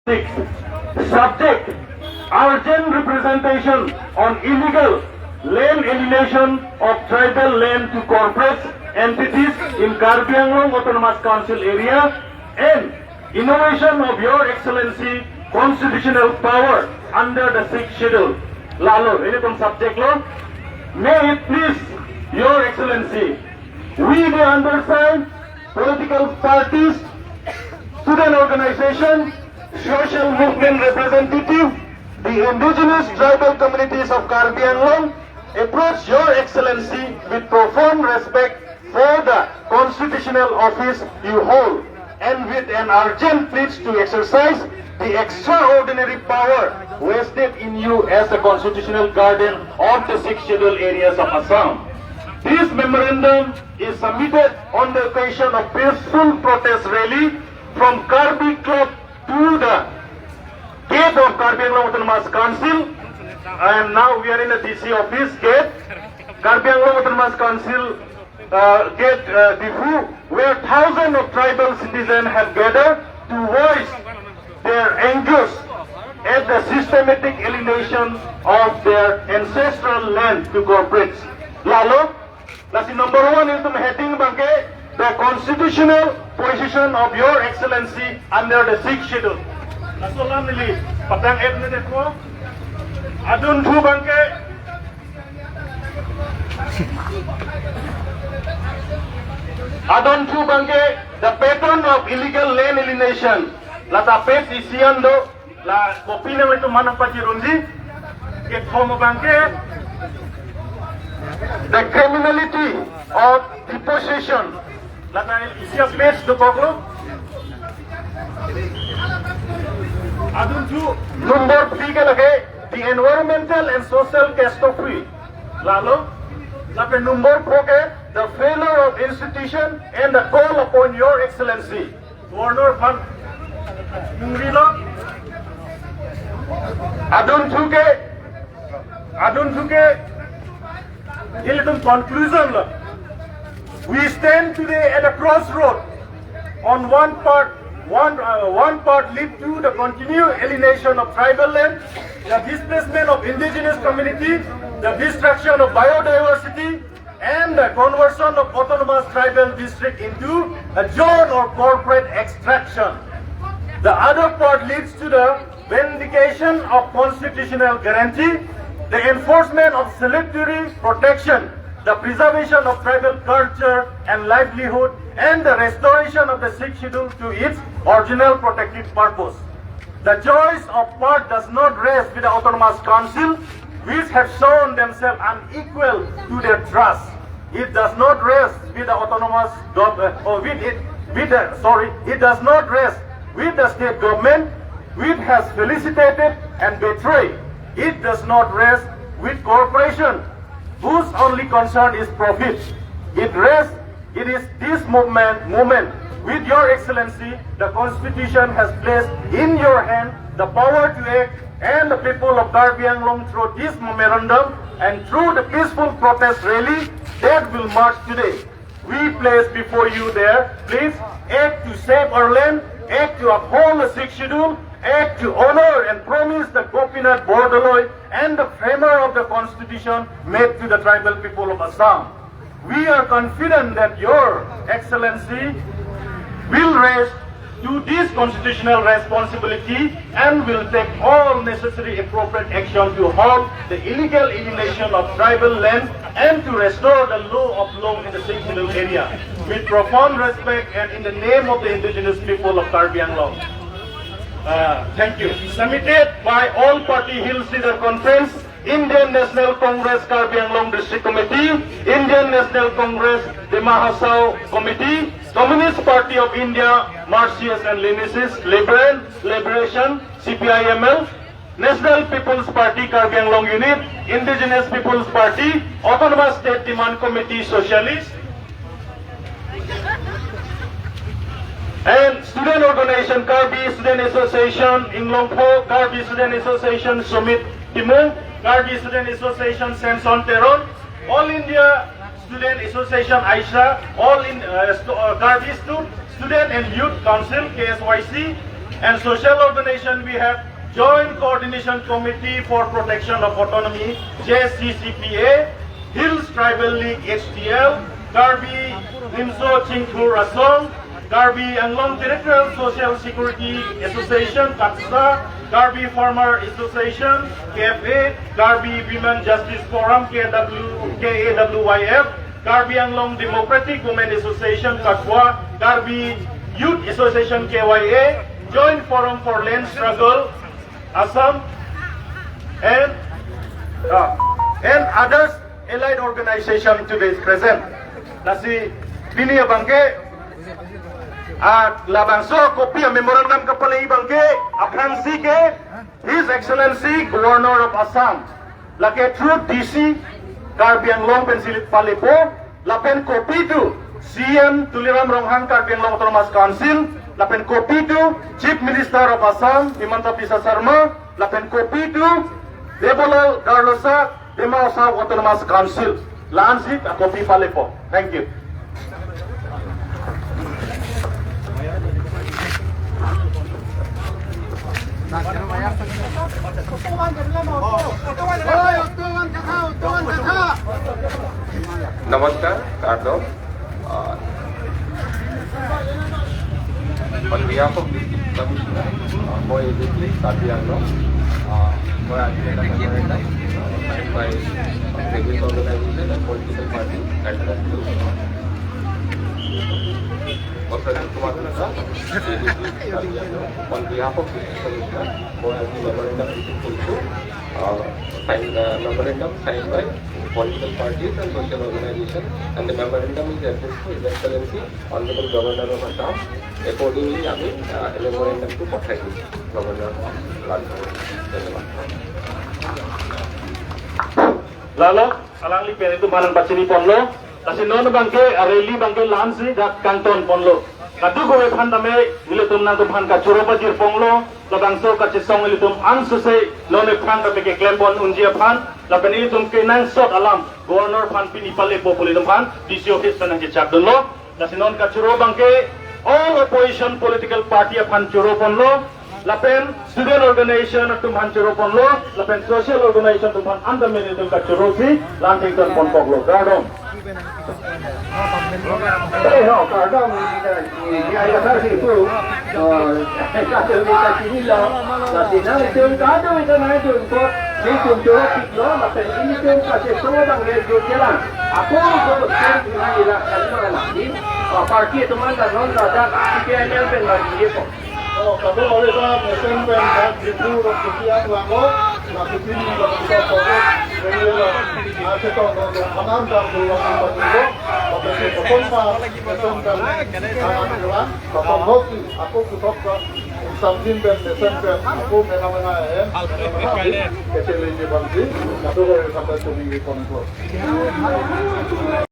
6. Subject: urgent representation on illegal land alienation of tribal land to corporate entities in Karbi Autonomous Council area and innovation of Your Excellency constitutional power under the 6th schedule. Lalo, ini pun subject lo. May it please Your Excellency, we the undersigned political parties, student organization, social movement representative, the indigenous tribal communities of Karbi Anglong approach Your Excellency with profound respect for the constitutional office you hold and with an urgent plea to exercise the extraordinary power vested in you as the constitutional guardian of the 6 scheduled areas of Assam. This memorandum is submitted on the occasion of peaceful protest rally from Karbi Club to the gate of Karbi Anglong Autonomous Council, and now we are in the DC office gate, Karbi Anglong Autonomous Council gate Diphu, where thousands of tribal citizens have gathered to voice their angers at the systematic alienation of their ancestral land to corporates. Lalo, nasi number 1 is the heading bangke, the constitutional position of Your Excellency under the 6th schedule. Nasolam nili patang minute ko. Adun thu bangke. Adun thu bangke, the pattern of illegal land alienation. Lata pet isian do la kopi na itu mana pajirundi. Ke thomo bangke. The criminality of deportation. Lata isia page do poklo. Adun thu number 3 ke lage the environmental and social catastrophe. Lalo lape number 4 ke the failure of institution and the call upon Your Excellency. Warner Fan Murilo. Adun thu ke Ilitum conclusion la. We stand today at a crossroad. On one part lead to the continued alienation of tribal land, the displacement of indigenous community, the destruction of biodiversity, and the conversion of autonomous tribal district into a zone or corporate extraction. The other part leads to the vindication of constitutional guarantee, the enforcement of salutary protection, the preservation of tribal culture and livelihood, and the restoration of the 6th schedule to its original protective purpose. The choice of part does not rest with the Autonomous Council, which have shown themselves unequal to their trust. It does not rest with the autonomous it does not rest with the state government, which has felicitated and betrayed. It does not rest with corporation, whose only concern is profit. It is this moment, with Your Excellency, the Constitution has placed in your hand the power to act, and the people of Karbi Anglong through this memorandum and through the peaceful protest rally that will march today. We place before you there, please act to save our land, act to uphold the 6th schedule, act to honor and promise the Gopinath Bordoloi and the framer of the Constitution made to the tribal people of Assam. We are confident that Your Excellency will rise to this constitutional responsibility and will take all necessary appropriate action to halt the illegal alienation of tribal land and to restore the law of law in the 6th schedule area with profound respect and in the name of the indigenous people of Karbi Anglong. Thank you. Submitted by All Party Hills Leader Conference, Indian National Congress Karbi Anglong District Committee, Indian National Congress the Mahasau Committee, Communist Party of India, Marxists and Leninists, Liberation, CPIML, National People's Party Karbi Anglong Unit, Indigenous People's Party, Autonomous State Demand Committee Socialist, and Student Organization Karbi Student Association Inglongpo, Karbi Student Association Sumit Timung, Karbi Student Association Samson Teron, All India Student Association Aisha, All in Karbi Student and Youth Council KSYC, And social organization, we have Joint Coordination Committee for Protection of Autonomy, JCCPA, Hills Tribal League HTL, Karbi Limso Chingrup, Karbi Anglong Territorial Social Security Association, Kachesong, Karbi Farmer Association, KFA, Karbi Women Justice Forum, KAWYF, Karbi Anglong Democratic Women Association, Katwa, Karbi Youth Association, KYA, Joint Forum for Land Struggle, Assam, and others allied organization today is present. Nasi Bini Bangke, Labangso, copy a memorandum Kapalai Bangke, aphan ke, His Excellency Governor of Assam, Lake through DC, Karbi Anglong Pensilit Palipo, lapen copy to CM Tuliram Ronghang Karbi Anglong Autonomous Council, lapen kopi tu Chief Minister of Assam Himanta Bisa Sarma, lapen kopi tu Debolal Darlosa Dema Assam Autonomous Council. Lansik a kopi palepo. Thank you. Namaskar, Karbi. On behalf of the Commissioner for Agency, Karbi Anglong, for acting as a memorandum signed by various organizations and political parties at the President Kumar Nasa, on behalf of the Commissioner for the memorandum signed by political parties and social organizations, and the memorandum is addressed to His Excellency Honorable Governor of Assam. Accordingly, I mean, memorandum to Governor Lalu, alang lipen itu malang bacini ponlo, kasi nono bangke areli bangke lansi dat kanton ponlo. Kadu ko aphan dame militum nang tuhan kachuro bajir ponlo, labangso Kachesong militum ansuse nono aphan dame ke klempon unji aphan, lapen militum ke nang sot alam governor aphan pinipale populitum aphan, DC office panang kecak dulu, kasi non kachuro bangke all opposition political party aphan churo ponlo. Lapen student organization tumhan churo ponlo, lapen social organization tumhan anda militum kachuro si lanting ton pon poglo. Gardong. Ho, Karbi ni ay kasi itu kasi kita sinila kasi na itu kado itu na itu ko itu joro piklo lapen ini kan kasi semua bang radio jalan aku ko nila kalma lagi parti teman dan non ada PNL pen lagi ko. Oh, kalau oleh saya Mesen dan Diphu dan Kesian Wango, masih ini kalau kita fokus, beliau masih tahu dengan dan berulang begitu, tapi kita kontak Mesen dan Wango, kalau hoki, aku kutok sambil dan Mesen dan aku mengenai kecil ini bangsi, aku boleh sampai 2 minggu kontak.